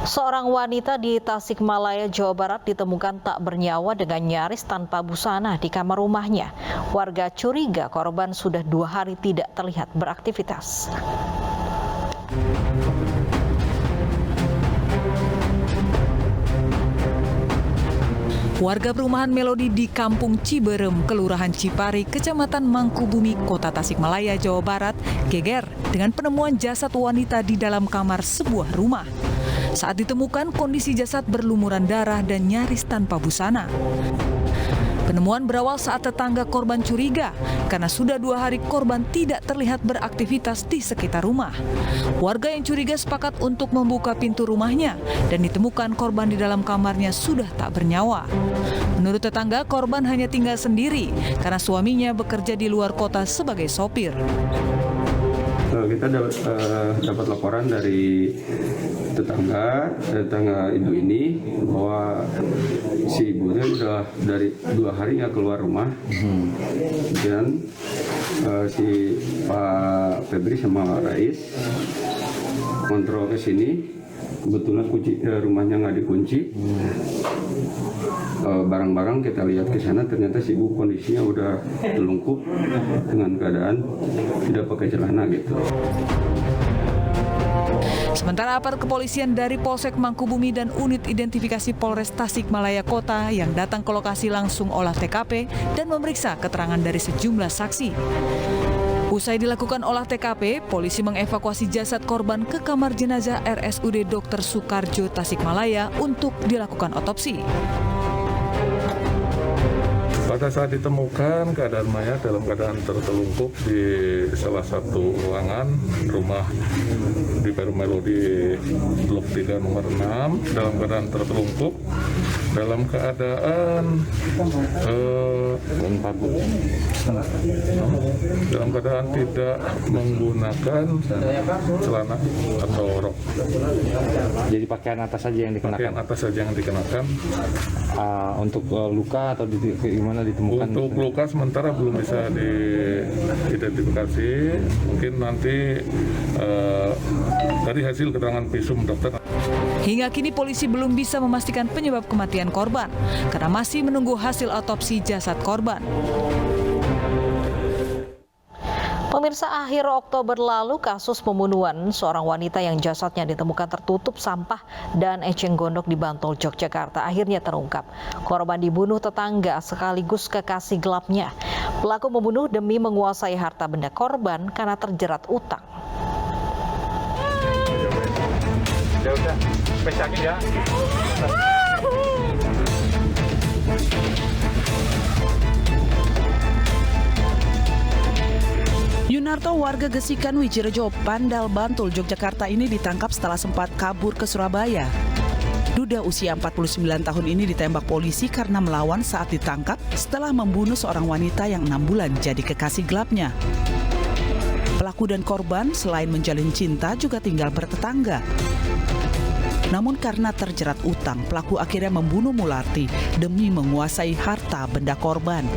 Seorang wanita di Tasikmalaya, Jawa Barat ditemukan tak bernyawa dengan nyaris tanpa busana di kamar rumahnya. Warga curiga korban sudah 2 hari tidak terlihat beraktivitas. Warga perumahan Melodi di Kampung Ciberem, Kelurahan Cipari, Kecamatan Mangkubumi, Kota Tasikmalaya, Jawa Barat, geger dengan penemuan jasad wanita di dalam kamar sebuah rumah. Saat ditemukan, kondisi jasad berlumuran darah dan nyaris tanpa busana. Penemuan berawal saat tetangga korban curiga karena sudah 2 hari korban tidak terlihat beraktivitas di sekitar rumah. Warga yang curiga sepakat untuk membuka pintu rumahnya dan ditemukan korban di dalam kamarnya sudah tak bernyawa. Menurut tetangga, korban hanya tinggal sendiri karena suaminya bekerja di luar kota sebagai sopir. Kita dapat laporan dari tetangga ibu ini bahwa si ibunya sudah dari 2 hari nggak keluar rumah, dan si Pak Febri sama Rais kontrol ke sini. Kebetulan rumahnya nggak dikunci. Barang-barang kita lihat ke sana, ternyata si ibu kondisinya udah telungkup dengan keadaan tidak pakai celana gitu. Sementara aparat kepolisian dari Polsek Mangkubumi dan unit identifikasi Polres Tasikmalaya Kota yang datang ke lokasi langsung olah TKP dan memeriksa keterangan dari sejumlah saksi. Usai dilakukan olah TKP, polisi mengevakuasi jasad korban ke kamar jenazah RSUD Dr. Soekarjo Tasikmalaya untuk dilakukan otopsi. Pada saat ditemukan, keadaan mayat dalam keadaan tertelungkup di salah satu ruangan rumah di Perum Melodi Blok 3 nomor 6, dalam keadaan tertelungkup, dalam keadaan tidak menggunakan celana atau rok. Jadi pakaian atas saja yang dikenakan. Pakaian atas saja yang dikenakan. Untuk luka atau gimana ditemukan? Untuk luka sementara belum bisa diidentifikasi. Mungkin nanti dari hasil keterangan visum dokter. Hingga kini polisi belum bisa memastikan penyebab kematian korban karena masih menunggu hasil otopsi jasad korban. Pemirsa, akhir Oktober lalu kasus pembunuhan seorang wanita yang jasadnya ditemukan tertutup sampah dan eceng gondok di Bantul, Yogyakarta akhirnya terungkap. Korban dibunuh tetangga sekaligus kekasih gelapnya. Pelaku membunuh demi menguasai harta benda korban karena terjerat utang. Udah, pecahin ya. Yunarto, warga Gesikan Wijirejo, Pandal, Bantul, Yogyakarta ini ditangkap setelah sempat kabur ke Surabaya. Duda usia 49 tahun ini ditembak polisi karena melawan saat ditangkap setelah membunuh seorang wanita yang 6 bulan jadi kekasih gelapnya. Pelaku dan korban selain menjalin cinta juga tinggal bertetangga. Namun karena terjerat utang, pelaku akhirnya membunuh Mularti demi menguasai harta benda korban.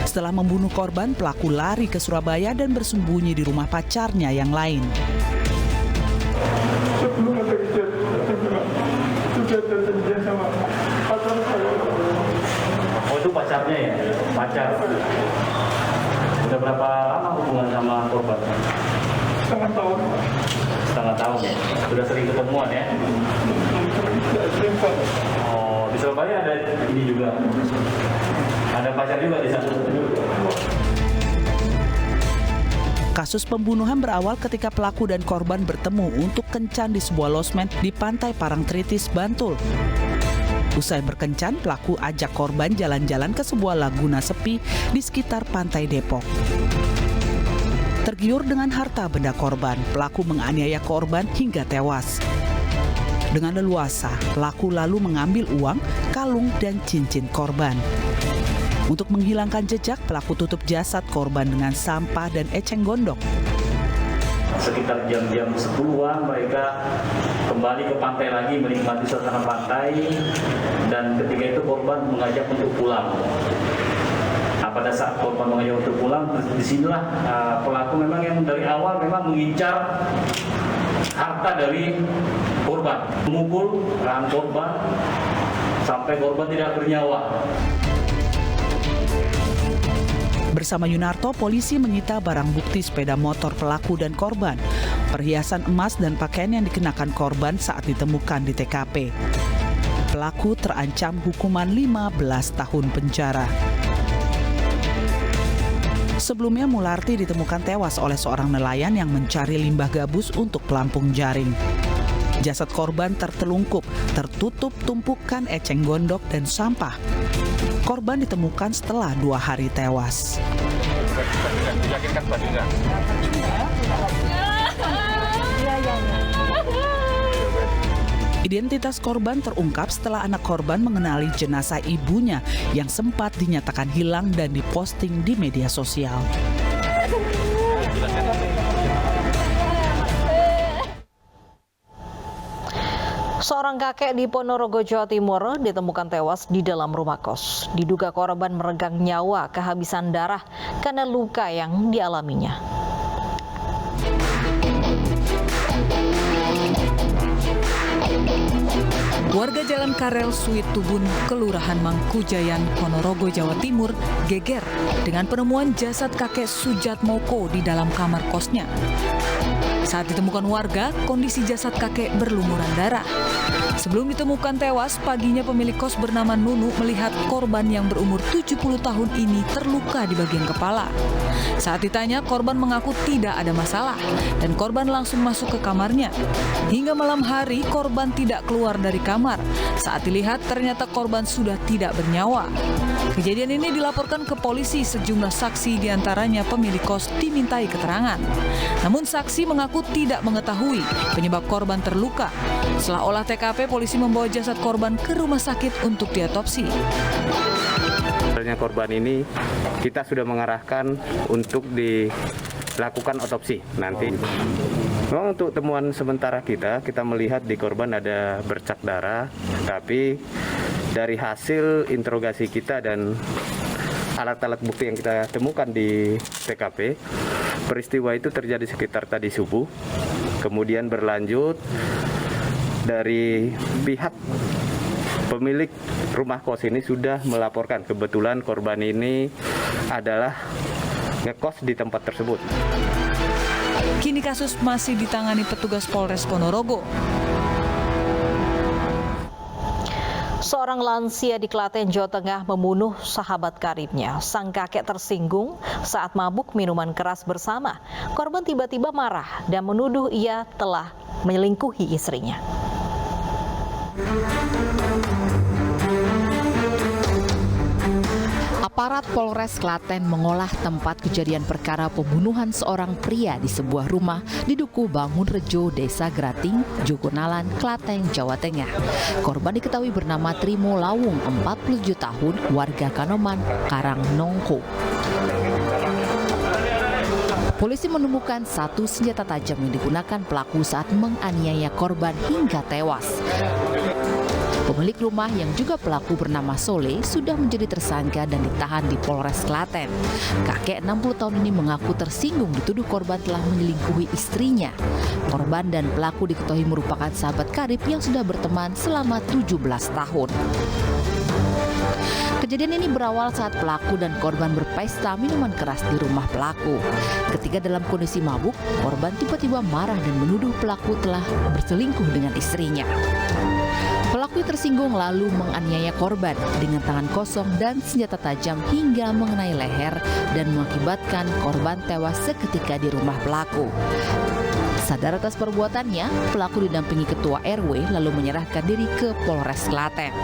Setelah membunuh korban, pelaku lari ke Surabaya dan bersembunyi di rumah pacarnya yang lain. Oh, itu pacarnya ya? Pacar. Udah berapa lama hubungan sama korban? Setengah tahun. Setengah tahun ya? Sudah sering ketemuan ya? Oh, di Surabaya ada ini juga? Ada pacar juga di sana? Kasus pembunuhan berawal ketika pelaku dan korban bertemu untuk kencan di sebuah losmen di Pantai Parangtritis, Bantul. Usai berkencan, pelaku ajak korban jalan-jalan ke sebuah laguna sepi di sekitar Pantai Depok. Tergiur dengan harta benda korban, pelaku menganiaya korban hingga tewas. Dengan leluasa, pelaku lalu mengambil uang, kalung, dan cincin korban. Untuk menghilangkan jejak, pelaku tutup jasad korban dengan sampah dan eceng gondok. Sekitar jam-jam 10-an mereka kembali ke pantai lagi menikmati suasana pantai, dan ketika itu korban mengajak untuk pulang. Pada saat korban mengajak untuk pulang, disinilah pelaku memang yang dari awal memang mengincar harta dari korban. korban, memukul rahang korban sampai korban tidak bernyawa. Bersama Yunarto, polisi menyita barang bukti sepeda motor pelaku dan korban, perhiasan emas dan pakaian yang dikenakan korban saat ditemukan di TKP. Pelaku terancam hukuman 15 tahun penjara. Sebelumnya Mularti ditemukan tewas oleh seorang nelayan yang mencari limbah gabus untuk pelampung jaring. Jasad korban tertelungkup, tertutup tumpukan eceng gondok dan sampah. Korban ditemukan setelah 2 hari tewas. Identitas korban terungkap setelah anak korban mengenali jenazah ibunya yang sempat dinyatakan hilang dan diposting di media sosial. Seorang kakek di Ponorogo, Jawa Timur ditemukan tewas di dalam rumah kos. Diduga korban meregang nyawa kehabisan darah karena luka yang dialaminya. Warga Jalan Karel Suit Tubun, Kelurahan Mangkujayan, Ponorogo, Jawa Timur, geger dengan penemuan jasad kakek Sujatmoko di dalam kamar kosnya. Saat ditemukan warga, kondisi jasad kakek berlumuran darah. Sebelum ditemukan tewas, paginya pemilik kos bernama Nunu melihat korban yang berumur 70 tahun ini terluka di bagian kepala. Saat ditanya, korban mengaku tidak ada masalah dan korban langsung masuk ke kamarnya. Hingga malam hari, korban tidak keluar dari kamar. Saat dilihat, ternyata korban sudah tidak bernyawa. Kejadian ini dilaporkan ke polisi. Sejumlah saksi diantaranya pemilik kos dimintai keterangan. Namun saksi mengaku tidak mengetahui penyebab korban terluka. Setelah olah TKP, polisi membawa jasad korban ke rumah sakit untuk diotopsi. Sebenarnya korban ini kita sudah mengarahkan untuk dilakukan otopsi nanti. Memang untuk temuan sementara kita melihat di korban ada bercak darah, tapi dari hasil interogasi kita dan alat-alat bukti yang kita temukan di TKP, peristiwa itu terjadi sekitar tadi subuh, kemudian berlanjut dari pihak pemilik rumah kos ini sudah melaporkan kebetulan korban ini adalah ngekos di tempat tersebut. Kini kasus masih ditangani petugas Polres Ponorogo. Seorang lansia di Klaten, Jawa Tengah membunuh sahabat karibnya. Sang kakek tersinggung saat mabuk minuman keras bersama. Korban tiba-tiba marah dan menuduh ia telah menyelingkuhi istrinya. Aparat Polres Klaten mengolah tempat kejadian perkara pembunuhan seorang pria di sebuah rumah di Duku Bangun Rejo, Desa Grating, Jogonalan, Klaten, Jawa Tengah. Korban diketahui bernama Trimo Lawung, 47 tahun, warga Kanoman, Karangnongko. Polisi menemukan satu senjata tajam yang digunakan pelaku saat menganiaya korban hingga tewas. Pemilik rumah yang juga pelaku bernama Sole sudah menjadi tersangka dan ditahan di Polres Klaten. Kakek 60 tahun ini mengaku tersinggung dituduh korban telah menyelingkuhi istrinya. Korban dan pelaku diketahui merupakan sahabat karib yang sudah berteman selama 17 tahun. Kejadian ini berawal saat pelaku dan korban berpesta minuman keras di rumah pelaku. Ketika dalam kondisi mabuk, korban tiba-tiba marah dan menuduh pelaku telah berselingkuh dengan istrinya. Pelaku tersinggung lalu menganiaya korban dengan tangan kosong dan senjata tajam hingga mengenai leher dan mengakibatkan korban tewas seketika di rumah pelaku. Sadar atas perbuatannya, pelaku didampingi ketua RW lalu menyerahkan diri ke Polres Klaten.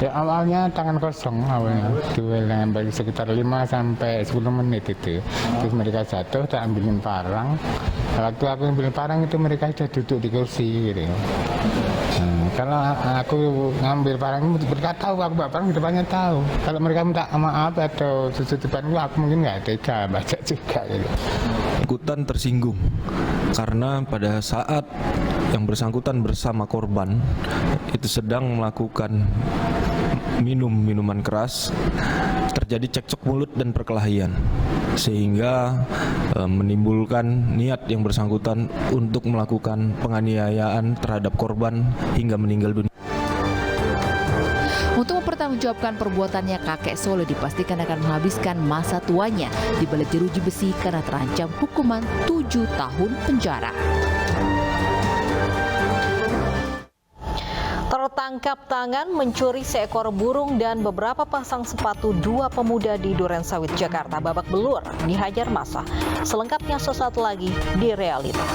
Ya, awalnya tangan kosong awalnya, duel dengan baik sekitar 5-10 menit itu. Terus mereka jatuh, tak ambilin parang. Waktu aku ambil parang itu mereka sudah duduk di kursi gitu. Kalau aku ngambil parang mereka tahu aku bawa parang di depannya tahu. Kalau mereka minta maaf atau susutupan aku mungkin nggak tega baca juga gitu. Ikutan tersinggung karena pada saat yang bersangkutan bersama korban itu sedang melakukan minuman keras, terjadi cekcok mulut dan perkelahian. sehingga menimbulkan niat yang bersangkutan untuk melakukan penganiayaan terhadap korban hingga meninggal dunia. Untuk mempertanggungjawabkan perbuatannya, kakek Sole dipastikan akan menghabiskan masa tuanya di balik jeruji besi karena terancam hukuman 7 tahun penjara. Tertangkap tangan mencuri seekor burung dan beberapa pasang sepatu dua pemuda di Durensawit, Jakarta babak belur dihajar massa. Selengkapnya sesaat lagi di Realita.